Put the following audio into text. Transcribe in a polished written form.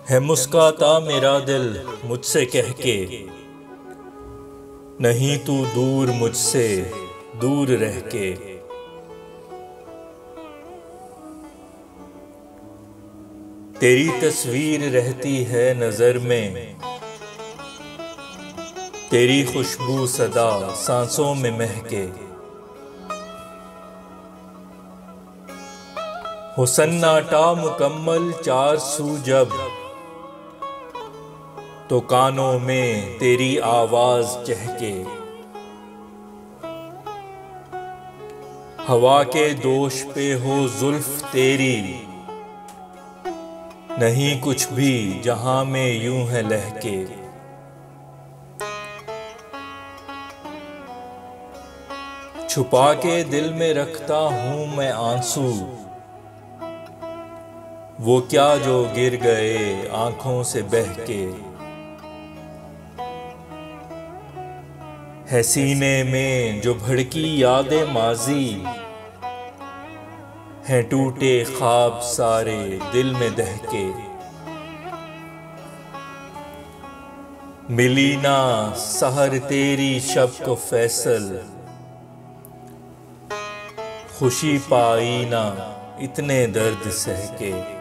है मुस्काता मेरा दिल मुझसे कह के, नहीं तू दूर मुझसे दूर रह के। तेरी तस्वीर रहती है नजर में, तेरी खुशबू सदा सांसों में महके। हो सन्नाटा मुकम्मल चार सू जब, तो कानों में तेरी आवाज चहके। हवा के दोष पे हो जुल्फ तेरी, नहीं कुछ भी जहां में यूं है लहके। छुपा के दिल में रखता हूं मैं आंसू, वो क्या जो गिर गए आंखों से बह के। है सीने में जो भड़की यादें माजी, हैं टूटे ख्वाब सारे दिल में दहके। मिली ना सहर तेरी शब को फैसल, खुशी पाई ना इतने दर्द सह के।